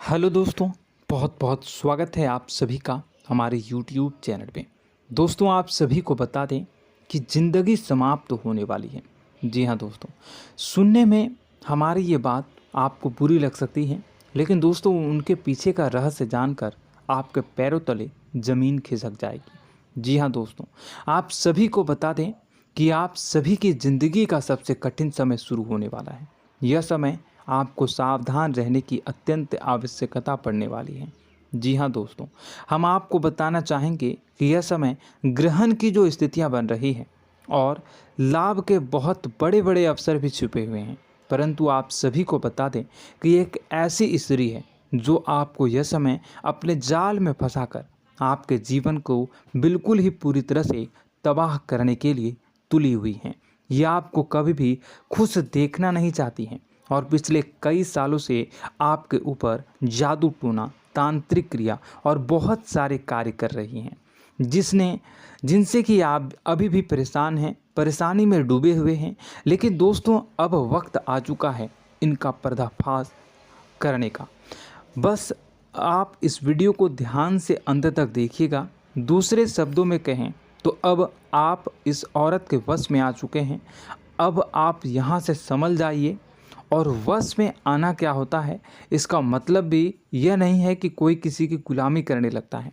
Hello दोस्तों, बहुत बहुत स्वागत है आप सभी का हमारे YouTube चैनल पे। दोस्तों, आप सभी को बता दें कि ज़िंदगी समाप्त होने वाली है। जी हाँ दोस्तों, सुनने में हमारी ये बात आपको बुरी लग सकती है, लेकिन दोस्तों उनके पीछे का रहस्य जानकर आपके पैरों तले ज़मीन खिसक जाएगी। जी हाँ दोस्तों, आप सभी को बता दें कि आप सभी की ज़िंदगी का सबसे कठिन समय शुरू होने वाला है। यह समय आपको सावधान रहने की अत्यंत आवश्यकता पड़ने वाली है। जी हाँ दोस्तों, हम आपको बताना चाहेंगे कि यह समय ग्रहण की जो स्थितियां बन रही है और लाभ के बहुत बड़े बड़े अवसर भी छुपे हुए हैं। परंतु आप सभी को बता दें कि एक ऐसी स्त्री है जो आपको यह समय अपने जाल में फंसाकर आपके जीवन को बिल्कुल ही पूरी तरह से तबाह करने के लिए तुली हुई हैं। यह आपको कभी भी खुश देखना नहीं चाहती हैं और पिछले कई सालों से आपके ऊपर जादू टोना, तांत्रिक क्रिया और बहुत सारे कार्य कर रही हैं, जिनसे कि आप अभी भी परेशान हैं, परेशानी में डूबे हुए हैं। लेकिन दोस्तों, अब वक्त आ चुका है इनका पर्दाफाश करने का। बस आप इस वीडियो को ध्यान से अंत तक देखिएगा। दूसरे शब्दों में कहें तो अब आप इस औरत के वश में आ चुके हैं। अब आप यहाँ से संभल जाइए। और वश में आना क्या होता है, इसका मतलब भी यह नहीं है कि कोई किसी की गुलामी करने लगता है।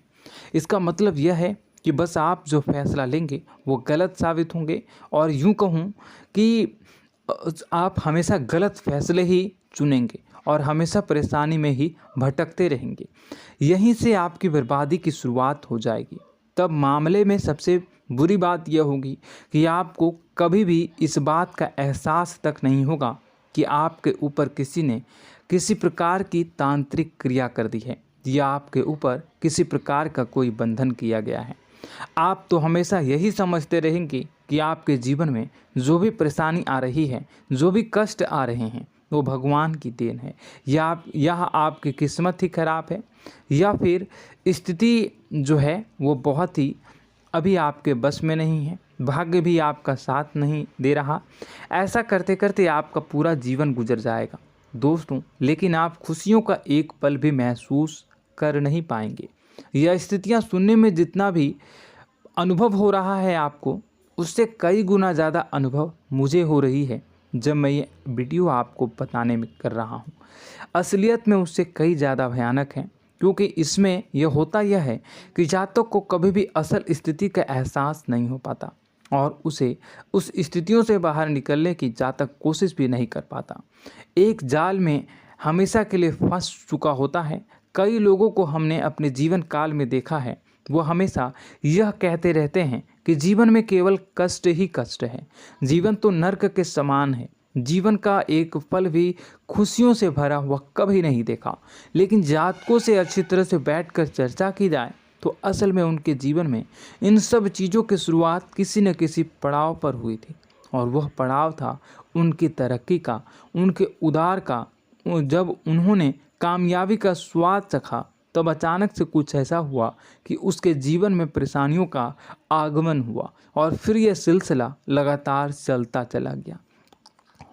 इसका मतलब यह है कि बस आप जो फैसला लेंगे वो गलत साबित होंगे, और यूं कहूं कि आप हमेशा गलत फैसले ही चुनेंगे और हमेशा परेशानी में ही भटकते रहेंगे। यहीं से आपकी बर्बादी की शुरुआत हो जाएगी। तब मामले में सबसे बुरी बात यह होगी कि आपको कभी भी इस बात का एहसास तक नहीं होगा कि आपके ऊपर किसी ने किसी प्रकार की तांत्रिक क्रिया कर दी है या आपके ऊपर किसी प्रकार का कोई बंधन किया गया है। आप तो हमेशा यही समझते रहेंगे कि आपके जीवन में जो भी परेशानी आ रही है, जो भी कष्ट आ रहे हैं, वो भगवान की देन है, या आपकी किस्मत ही खराब है, या फिर स्थिति जो है वो बहुत ही अभी आपके बस में नहीं है, भाग्य भी आपका साथ नहीं दे रहा। ऐसा करते करते आपका पूरा जीवन गुजर जाएगा दोस्तों, लेकिन आप खुशियों का एक पल भी महसूस कर नहीं पाएंगे। यह स्थितियां सुनने में जितना भी अनुभव हो रहा है आपको, उससे कई गुना ज़्यादा अनुभव मुझे हो रही है जब मैं ये वीडियो आपको बताने में कर रहा हूँ। असलियत में उससे कई ज़्यादा भयानक है, क्योंकि इसमें यह होता यह है कि जातक को कभी भी असल स्थिति का एहसास नहीं हो पाता और उसे उस स्थितियों से बाहर निकलने की जातक कोशिश भी नहीं कर पाता। एक जाल में हमेशा के लिए फंस चुका होता है। कई लोगों को हमने अपने जीवन काल में देखा है, वो हमेशा यह कहते रहते हैं कि जीवन में केवल कष्ट ही कष्ट है, जीवन तो नर्क के समान है, जीवन का एक पल भी खुशियों से भरा हुआ कभी नहीं देखा। लेकिन जातकों से अच्छी तरह से बैठकर चर्चा की जाए तो असल में उनके जीवन में इन सब चीज़ों की शुरुआत किसी न किसी पड़ाव पर हुई थी, और वह पड़ाव था उनकी तरक्की का, उनके उदार का। जब उन्होंने कामयाबी का स्वाद चखा, तब अचानक से कुछ ऐसा हुआ कि उसके जीवन में परेशानियों का आगमन हुआ, और फिर यह सिलसिला लगातार चलता चला गया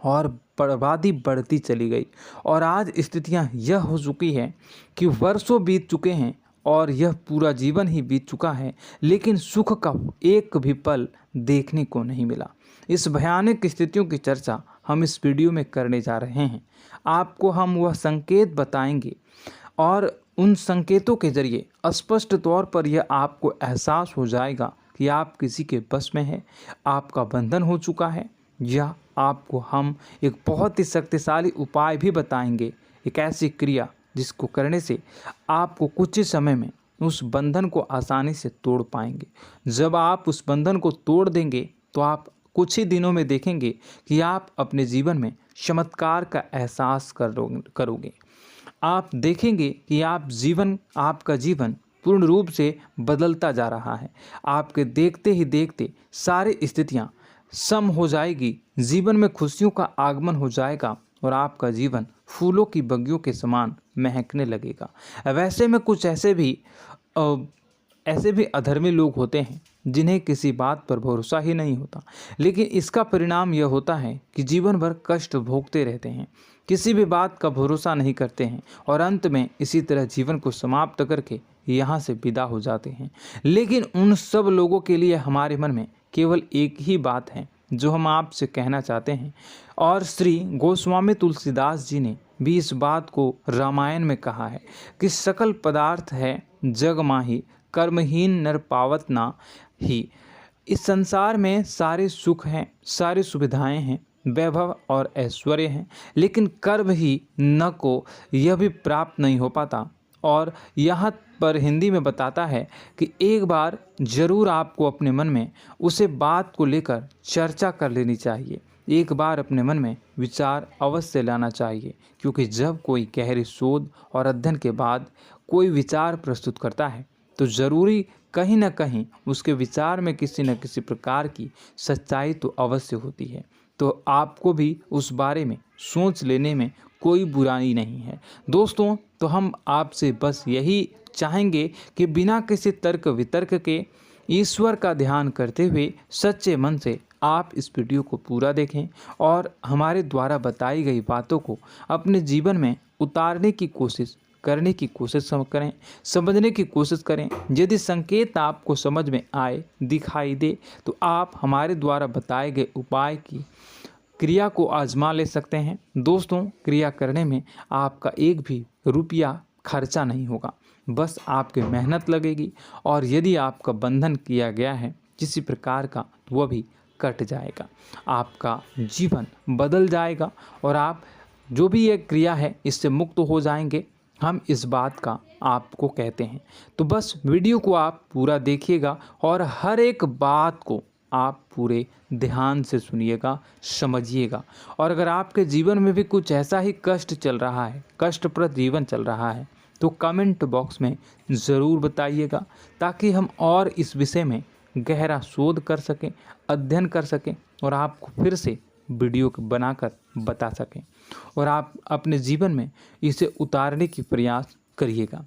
और बर्बादी बढ़ती चली गई। और आज स्थितियां यह हो चुकी है कि वर्षों बीत चुके हैं और यह पूरा जीवन ही बीत चुका है, लेकिन सुख का एक भी पल देखने को नहीं मिला। इस भयानक स्थितियों की चर्चा हम इस वीडियो में करने जा रहे हैं। आपको हम वह संकेत बताएंगे और उन संकेतों के जरिए स्पष्ट तौर पर यह आपको एहसास हो जाएगा कि आप किसी के बस में हैं, आपका बंधन हो चुका है, या आपको हम एक बहुत ही शक्तिशाली उपाय भी बताएंगे, एक ऐसी क्रिया जिसको करने से आपको कुछ ही समय में उस बंधन को आसानी से तोड़ पाएंगे। जब आप उस बंधन को तोड़ देंगे तो आप कुछ ही दिनों में देखेंगे कि आप अपने जीवन में चमत्कार का एहसास करोगे। आप देखेंगे कि आपका जीवन पूर्ण रूप से बदलता जा रहा है। आपके देखते ही देखते सारी स्थितियां सम हो जाएगी, जीवन में खुशियों का आगमन हो जाएगा और आपका जीवन फूलों की बगियों के समान महकने लगेगा। वैसे में कुछ ऐसे भी अधर्मी लोग होते हैं जिन्हें किसी बात पर भरोसा ही नहीं होता, लेकिन इसका परिणाम यह होता है कि जीवन भर कष्ट भोगते रहते हैं, किसी भी बात का भरोसा नहीं करते हैं और अंत में इसी तरह जीवन को समाप्त करके यहाँ से विदा हो जाते हैं। लेकिन उन सब लोगों के लिए हमारे मन में केवल एक ही बात है जो हम आपसे कहना चाहते हैं, और श्री गोस्वामी तुलसीदास जी ने भी इस बात को रामायण में कहा है कि सकल पदार्थ है जग माही, कर्महीन नर पावत ना ही। इस संसार में सारे सुख हैं, सारी सुविधाएं हैं, वैभव और ऐश्वर्य हैं, लेकिन कर्म ही न को यह भी प्राप्त नहीं हो पाता। और यहाँ पर हिंदी में बताता है कि एक बार जरूर आपको अपने मन में उसे बात को लेकर चर्चा कर लेनी चाहिए, एक बार अपने मन में विचार अवश्य लाना चाहिए, क्योंकि जब कोई गहरी शोध और अध्ययन के बाद कोई विचार प्रस्तुत करता है तो ज़रूरी कहीं ना कहीं उसके विचार में किसी न किसी प्रकार की सच्चाई तो अवश्य होती है। तो आपको भी उस बारे में सोच लेने में कोई बुराई नहीं है। दोस्तों, तो हम आपसे बस यही चाहेंगे कि बिना किसी तर्क वितर्क के ईश्वर का ध्यान करते हुए सच्चे मन से आप इस वीडियो को पूरा देखें और हमारे द्वारा बताई गई बातों को अपने जीवन में उतारने की कोशिश करने की कोशिश करें, समझने की कोशिश करें। यदि संकेत आपको समझ में आए, दिखाई दे, तो आप हमारे द्वारा बताए गए उपाय की क्रिया को आजमा ले सकते हैं। दोस्तों, क्रिया करने में आपका एक भी रुपया खर्चा नहीं होगा, बस आपकी मेहनत लगेगी, और यदि आपका बंधन किया गया है किसी प्रकार का तो वह भी कट जाएगा, आपका जीवन बदल जाएगा और आप जो भी ये क्रिया है इससे मुक्त हो जाएंगे। हम इस बात का आपको कहते हैं। तो बस वीडियो को आप पूरा देखिएगा और हर एक बात को आप पूरे ध्यान से सुनिएगा, समझिएगा। और अगर आपके जीवन में भी कुछ ऐसा ही कष्ट चल रहा है, कष्टप्रद जीवन चल रहा है, तो कमेंट बॉक्स में ज़रूर बताइएगा, ताकि हम और इस विषय में गहरा शोध कर सकें, अध्ययन कर सकें और आपको फिर से वीडियो बनाकर बता सकें और आप अपने जीवन में इसे उतारने की प्रयास करिएगा।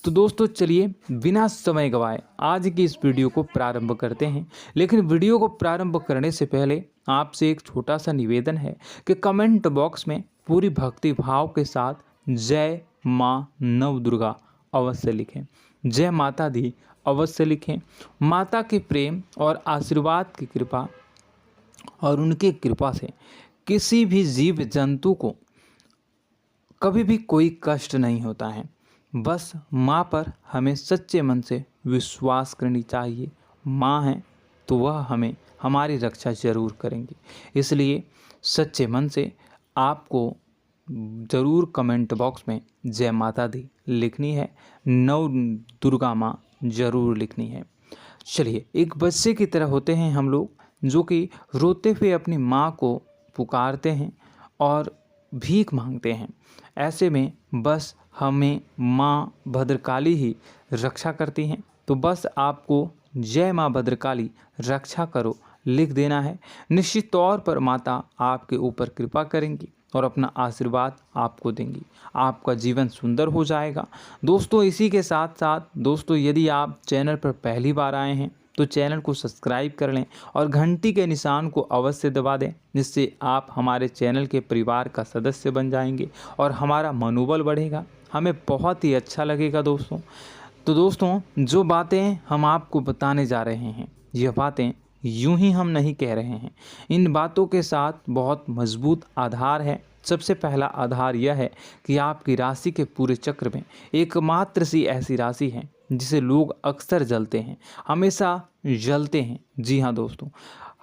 तो दोस्तों, चलिए बिना समय गवाए आज की इस वीडियो को प्रारंभ करते हैं। लेकिन वीडियो को प्रारंभ करने से पहले आपसे एक छोटा सा निवेदन है कि कमेंट बॉक्स में पूरी भक्ति भाव के साथ जय माँ नव दुर्गा अवश्य लिखें, जय माता दी अवश्य लिखें। माता के प्रेम और आशीर्वाद की कृपा और उनकी कृपा से किसी भी जीव जंतु को कभी भी कोई कष्ट नहीं होता है। बस माँ पर हमें सच्चे मन से विश्वास करनी चाहिए। माँ है तो वह हमें हमारी रक्षा जरूर करेंगी। इसलिए सच्चे मन से आपको ज़रूर कमेंट बॉक्स में जय माता दी लिखनी है, नव दुर्गा माँ ज़रूर लिखनी है। चलिए, एक बच्चे की तरह होते हैं हम लोग, जो कि रोते हुए अपनी माँ को पुकारते हैं और भीख मांगते हैं। ऐसे में बस हमें माँ भद्रकाली ही रक्षा करती हैं। तो बस आपको जय माँ भद्रकाली रक्षा करो लिख देना है। निश्चित तौर पर माता आपके ऊपर कृपा करेंगी और अपना आशीर्वाद आपको देंगी, आपका जीवन सुंदर हो जाएगा। दोस्तों, इसी के साथ साथ दोस्तों, यदि आप चैनल पर पहली बार आए हैं तो चैनल को सब्सक्राइब कर लें और घंटी के निशान को अवश्य दबा दें, जिससे आप हमारे चैनल के परिवार का सदस्य बन जाएंगे और हमारा मनोबल बढ़ेगा, हमें बहुत ही अच्छा लगेगा दोस्तों। तो दोस्तों, जो बातें हम आपको बताने जा रहे हैं, यह बातें यूं ही हम नहीं कह रहे हैं। इन बातों के साथ बहुत मजबूत आधार है। सबसे पहला आधार यह है कि आपकी राशि के पूरे चक्र में एकमात्र सी ऐसी राशि है जिसे लोग अक्सर जलते हैं, हमेशा जलते हैं। जी हाँ दोस्तों,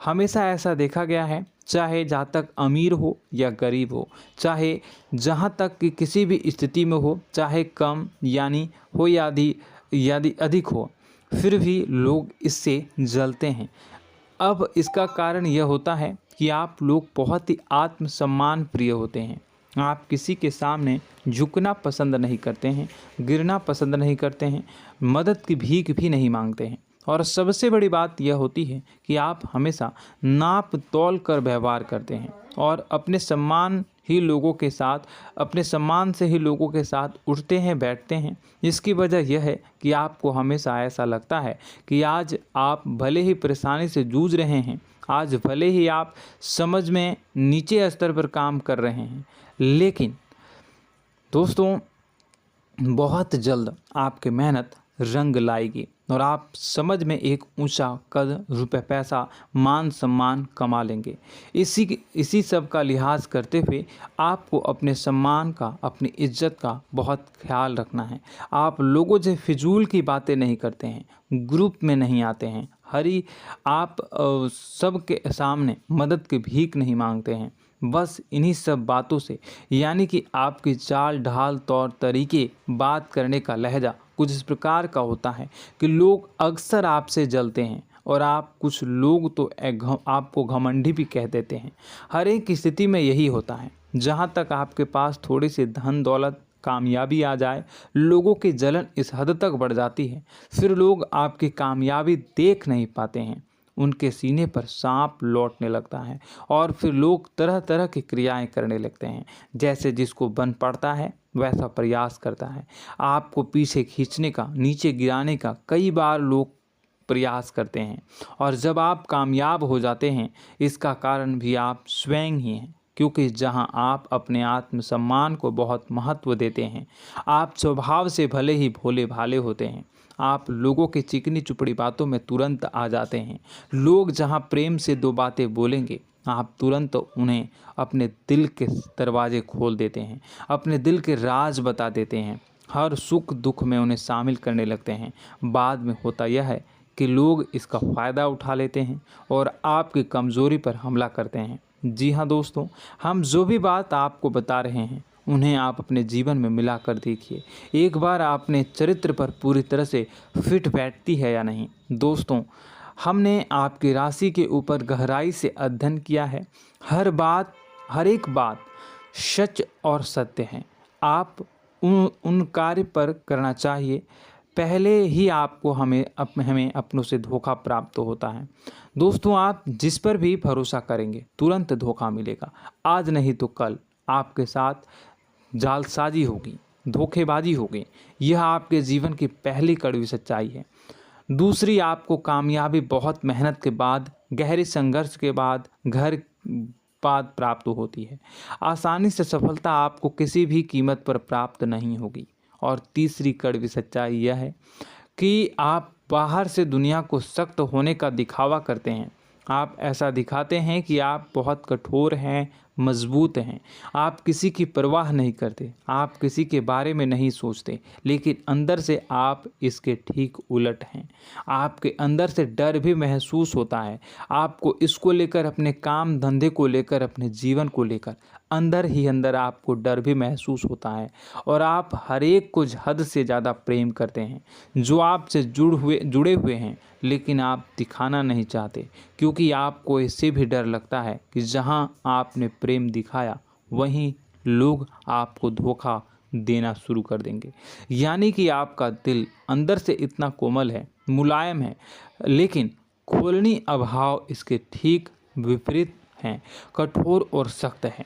हमेशा ऐसा देखा गया है, चाहे जहाँ तक अमीर हो या गरीब हो, चाहे जहाँ तक कि किसी भी स्थिति में हो, चाहे कम यानी हो या अधिक हो, फिर भी लोग इससे जलते हैं। अब इसका कारण यह होता है कि आप लोग बहुत ही आत्मसम्मान प्रिय होते हैं। आप किसी के सामने झुकना पसंद नहीं करते हैं, गिरना पसंद नहीं करते हैं, मदद की भीख भी नहीं मांगते हैं और सबसे बड़ी बात यह होती है कि आप हमेशा नाप तौल कर व्यवहार करते हैं और अपने सम्मान से ही लोगों के साथ उठते हैं बैठते हैं। इसकी वजह यह है कि आपको हमेशा ऐसा लगता है कि आज आप भले ही परेशानी से जूझ रहे हैं, आज भले ही आप समझ में नीचे स्तर पर काम कर रहे हैं, लेकिन दोस्तों बहुत जल्द आपकी मेहनत रंग लाएगी और आप समझ में एक ऊंचा कद, रुपए, पैसा, मान सम्मान कमा लेंगे। इसी सब का लिहाज करते हुए आपको अपने सम्मान का, अपनी इज्जत का बहुत ख्याल रखना है। आप लोगों से फिजूल की बातें नहीं करते हैं, ग्रुप में नहीं आते हैं, आप सबके सामने मदद की भीख नहीं मांगते हैं। बस इन्हीं सब बातों से, यानी कि आपकी चाल ढाल, तौर तरीके, बात करने का लहजा कुछ इस प्रकार का होता है कि लोग अक्सर आपसे जलते हैं और कुछ लोग तो आपको घमंडी भी कह देते हैं। हर एक स्थिति में यही होता है। जहाँ तक आपके पास थोड़ी सी धन दौलत, कामयाबी आ जाए, लोगों की जलन इस हद तक बढ़ जाती है, फिर लोग आपकी कामयाबी देख नहीं पाते हैं, उनके सीने पर सांप लौटने लगता है और फिर लोग तरह तरह की क्रियाएं करने लगते हैं। जैसे जिसको बन पड़ता है वैसा प्रयास करता है। आपको पीछे खींचने का, नीचे गिराने का कई बार लोग प्रयास करते हैं और जब आप कामयाब हो जाते हैं, इसका कारण भी आप स्वयं ही हैं। क्योंकि जहां आप अपने आत्मसम्मान को बहुत महत्व देते हैं, आप स्वभाव से भले ही भोले भाले होते हैं, आप लोगों की चिकनी चुपड़ी बातों में तुरंत आ जाते हैं। लोग जहां प्रेम से दो बातें बोलेंगे, आप तुरंत उन्हें अपने दिल के दरवाजे खोल देते हैं, अपने दिल के राज बता देते हैं, हर सुख दुख में उन्हें शामिल करने लगते हैं। बाद में होता यह है कि लोग इसका फ़ायदा उठा लेते हैं और आपकी कमज़ोरी पर हमला करते हैं। जी हाँ दोस्तों, हम जो भी बात आपको बता रहे हैं उन्हें आप अपने जीवन में मिला कर देखिए। एक बार आपने चरित्र पर पूरी तरह से फिट बैठती है या नहीं। दोस्तों, हमने आपकी राशि के ऊपर गहराई से अध्ययन किया है। हर एक बात सच और सत्य है। आप उन कार्य पर करना चाहिए, पहले ही आपको हमें अपनों से धोखा प्राप्त होता है। दोस्तों, आप जिस पर भी भरोसा करेंगे तुरंत धोखा मिलेगा। आज नहीं तो कल आपके साथ जालसाजी होगी, धोखेबाजी होगी। यह आपके जीवन की पहली कड़वी सच्चाई है। दूसरी, आपको कामयाबी बहुत मेहनत के बाद, गहरे संघर्ष के बाद प्राप्त होती है। आसानी से सफलता आपको किसी भी कीमत पर प्राप्त नहीं होगी। और तीसरी कड़वी सच्चाई यह है कि आप बाहर से दुनिया को सख्त होने का दिखावा करते हैं। आप ऐसा दिखाते हैं कि आप बहुत कठोर हैं, मजबूत हैं, आप किसी की परवाह नहीं करते, आप किसी के बारे में नहीं सोचते, लेकिन अंदर से आप इसके ठीक उलट हैं। आपके अंदर से डर भी महसूस होता है। आपको इसको लेकर, अपने काम धंधे को लेकर, अपने जीवन को लेकर अंदर ही अंदर आपको डर भी महसूस होता है और आप हर एक को हद से ज़्यादा प्रेम करते हैं, जो आपसे जुड़े हुए हैं, लेकिन आप दिखाना नहीं चाहते, क्योंकि आपको इससे भी डर लगता है कि जहां आपने प्रेम दिखाया वहीं लोग आपको धोखा देना शुरू कर देंगे। यानी कि आपका दिल अंदर से इतना कोमल है, मुलायम है, लेकिन खोलनी अभाव इसके ठीक विपरीत हैं, कठोर और सख्त हैं।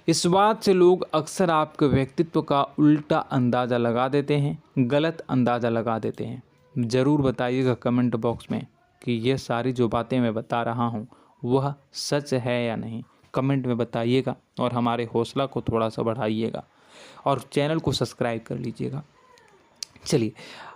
इस बात से लोग अक्सर आपके व्यक्तित्व का उल्टा अंदाज़ा लगा देते हैं, गलत अंदाज़ा लगा देते हैं। ज़रूर बताइएगा कमेंट बॉक्स में कि ये सारी जो बातें मैं बता रहा हूँ वह सच है या नहीं। कमेंट में बताइएगा और हमारे हौसला को थोड़ा सा बढ़ाइएगा और चैनल को सब्सक्राइब कर लीजिएगा। चलिए,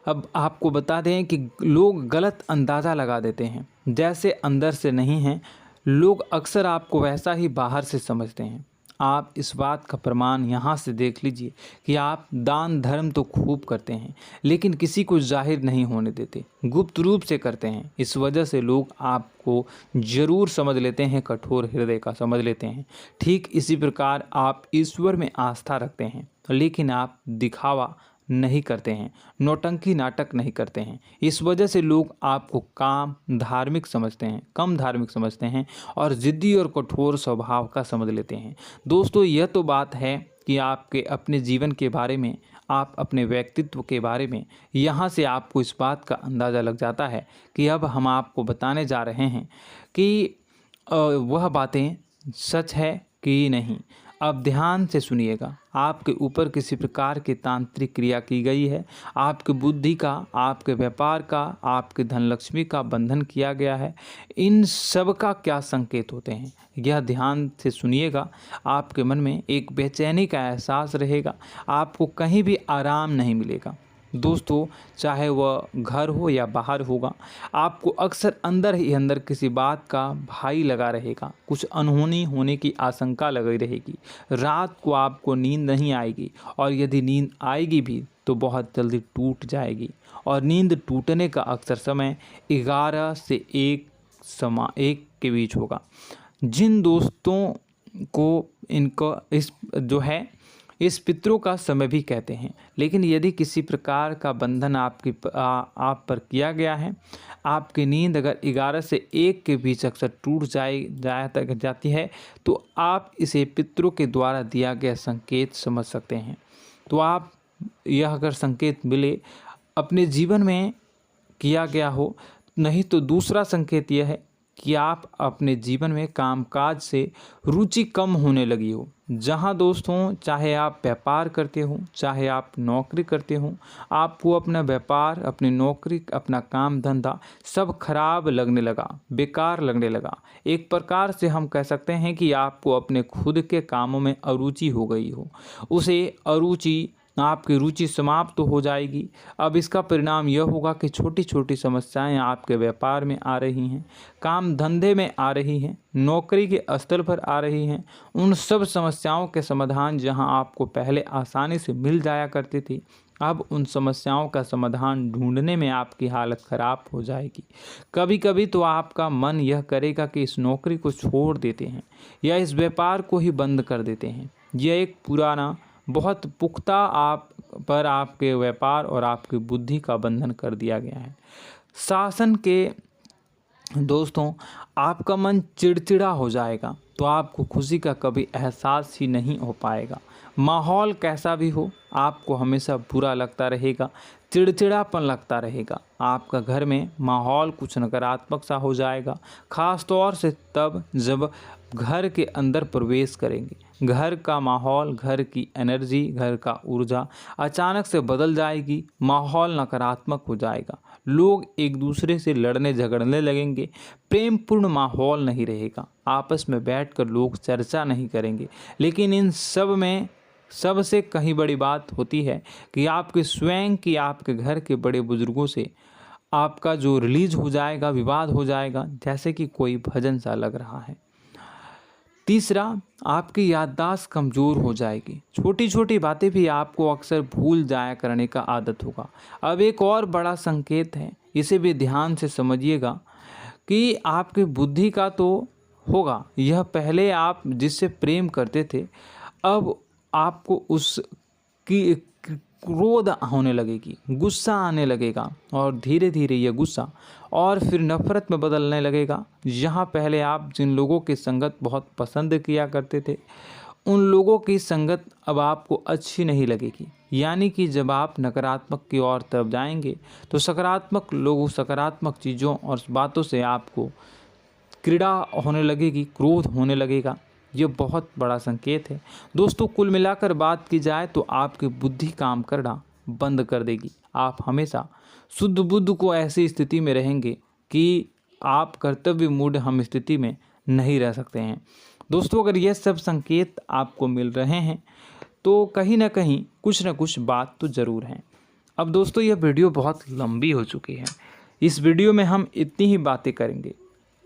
अब आपको बता दें कि लोग गलत अंदाज़ा लगा देते हैं। जैसे अंदर से नहीं हैं, लोग अक्सर आपको वैसा ही बाहर से समझते हैं। आप इस बात का प्रमाण यहाँ से देख लीजिए कि आप दान धर्म तो खूब करते हैं, लेकिन किसी को जाहिर नहीं होने देते, गुप्त रूप से करते हैं। इस वजह से लोग आपको ज़रूर समझ लेते हैं, कठोर हृदय का समझ लेते हैं। ठीक इसी प्रकार आप ईश्वर में आस्था रखते हैं, लेकिन आप दिखावा नहीं करते हैं, नौटंकी नाटक नहीं करते हैं। इस वजह से लोग आपको कम धार्मिक समझते हैं और ज़िद्दी और कठोर स्वभाव का समझ लेते हैं। दोस्तों, यह तो बात है कि आपके अपने जीवन के बारे में, आप अपने व्यक्तित्व के बारे में, यहाँ से आपको इस बात का अंदाज़ा लग जाता है कि अब हम आपको बताने जा रहे हैं कि वह बातें सच है कि नहीं। अब ध्यान से सुनिएगा। आपके ऊपर किसी प्रकार की तांत्रिक क्रिया की गई है, आपकी बुद्धि का, आपके व्यापार का, आपके धनलक्ष्मी का बंधन किया गया है। इन सब का क्या संकेत होते हैं, यह ध्यान से सुनिएगा। आपके मन में एक बेचैनी का एहसास रहेगा, आपको कहीं भी आराम नहीं मिलेगा। दोस्तों, चाहे वह घर हो या बाहर होगा, आपको अक्सर अंदर ही अंदर किसी बात का भय लगा रहेगा, कुछ अनहोनी होने की आशंका लगी रहेगी। रात को आपको नींद नहीं आएगी, और यदि नींद आएगी भी तो बहुत जल्दी टूट जाएगी, और नींद टूटने का अक्सर समय 11 से 1 के बीच होगा। जिन दोस्तों को इनको इस पितरों का समय भी कहते हैं। लेकिन यदि किसी प्रकार का बंधन आप पर किया गया है, आपकी नींद अगर 11 से 1 के बीच अक्सर टूट जाती है, तो आप इसे पितरों के द्वारा दिया गया संकेत समझ सकते हैं। तो आप यह अगर संकेत मिले अपने जीवन में किया गया हो, नहीं तो दूसरा संकेत यह है कि आप अपने जीवन में कामकाज से रुचि कम होने लगी हो। जहां दोस्तों, चाहे आप व्यापार करते हो, चाहे आप नौकरी करते हो, आपको अपना व्यापार, अपनी नौकरी, अपना काम धंधा सब खराब लगने लगा, बेकार लगने लगा। एक प्रकार से हम कह सकते हैं कि आपको अपने खुद के कामों में अरुचि हो गई हो। उसे अरुचि, आपकी रुचि समाप्त तो हो जाएगी। अब इसका परिणाम यह होगा कि छोटी छोटी समस्याएं आपके व्यापार में आ रही हैं, काम धंधे में आ रही हैं, नौकरी के स्तर पर आ रही हैं। उन सब समस्याओं के समाधान जहां आपको पहले आसानी से मिल जाया करती थी, अब उन समस्याओं का समाधान ढूंढने में आपकी हालत ख़राब हो जाएगी। कभी कभी तो आपका मन यह करेगा कि इस नौकरी को छोड़ देते हैं या इस व्यापार को ही बंद कर देते हैं। यह एक पुराना, बहुत पुख्ता आप पर आपके व्यापार और आपकी बुद्धि का बंधन कर दिया गया है। शासन के दोस्तों, आपका मन चिड़चिड़ा हो जाएगा, तो आपको खुशी का कभी एहसास ही नहीं हो पाएगा। माहौल कैसा भी हो, आपको हमेशा बुरा लगता रहेगा, चिड़चिड़ापन लगता रहेगा। आपका घर में माहौल कुछ नकारात्मक सा हो जाएगा, ख़ास तौर से तब जब घर के अंदर प्रवेश करेंगे। घर का माहौल, घर की एनर्जी, घर का ऊर्जा अचानक से बदल जाएगी, माहौल नकारात्मक हो जाएगा। लोग एक दूसरे से लड़ने झगड़ने लगेंगे, प्रेमपूर्ण माहौल नहीं रहेगा, आपस में बैठकर लोग चर्चा नहीं करेंगे। लेकिन इन सब में सबसे कहीं बड़ी बात होती है कि आपके स्वयं की, आपके घर के बड़े बुजुर्गों से आपका जो रिलीज हो जाएगा, विवाद हो जाएगा, जैसे कि कोई भजन सा लग रहा है। तीसरा, आपकी याददाश्त कमज़ोर हो जाएगी, छोटी छोटी बातें भी आपको अक्सर भूल जाया करने का आदत होगा। अब एक और बड़ा संकेत है, इसे भी ध्यान से समझिएगा कि आपकी बुद्धि का तो होगा, यह पहले आप जिससे प्रेम करते थे, अब आपको उसकी क्रोध होने लगेगी, गुस्सा आने लगेगा, और धीरे धीरे यह गुस्सा और फिर नफरत में बदलने लगेगा। यहाँ पहले आप जिन लोगों की संगत बहुत पसंद किया करते थे, उन लोगों की संगत अब आपको अच्छी नहीं लगेगी। यानी कि जब आप नकारात्मक की ओर तरफ जाएंगे, तो सकारात्मक लोगों, सकारात्मक चीज़ों और बातों से आपको क्रीड़ा होने लगेगी, क्रोध होने लगेगा। ये बहुत बड़ा संकेत है दोस्तों। कुल मिलाकर बात की जाए तो आपकी बुद्धि काम करना बंद कर देगी। आप हमेशा शुद्ध बुद्ध को ऐसी स्थिति में रहेंगे कि आप कर्तव्य मूढ़ हम स्थिति में नहीं रह सकते हैं। दोस्तों, अगर ये सब संकेत आपको मिल रहे हैं तो कहीं ना कहीं कुछ ना कुछ बात तो ज़रूर है। अब दोस्तों, यह वीडियो बहुत लंबी हो चुकी है, इस वीडियो में हम इतनी ही बातें करेंगे।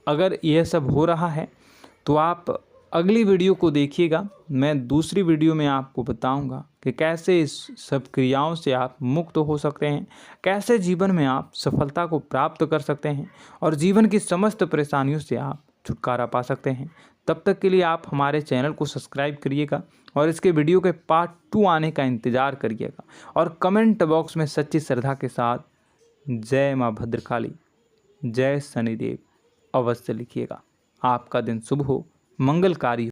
अगर यह सब हो रहा है तो आप अगली वीडियो को देखिएगा। मैं दूसरी वीडियो में आपको बताऊंगा कि कैसे इस सब क्रियाओं से आप मुक्त हो सकते हैं, कैसे जीवन में आप सफलता को प्राप्त कर सकते हैं और जीवन की समस्त परेशानियों से आप छुटकारा पा सकते हैं। तब तक के लिए आप हमारे चैनल को सब्सक्राइब करिएगा और इसके वीडियो के पार्ट 2 आने का इंतज़ार करिएगा, और कमेंट बॉक्स में सच्ची श्रद्धा के साथ जय माँ भद्रकाली, जय शनिदेव अवश्य लिखिएगा। आपका दिन शुभ हो, मंगलकारी हो।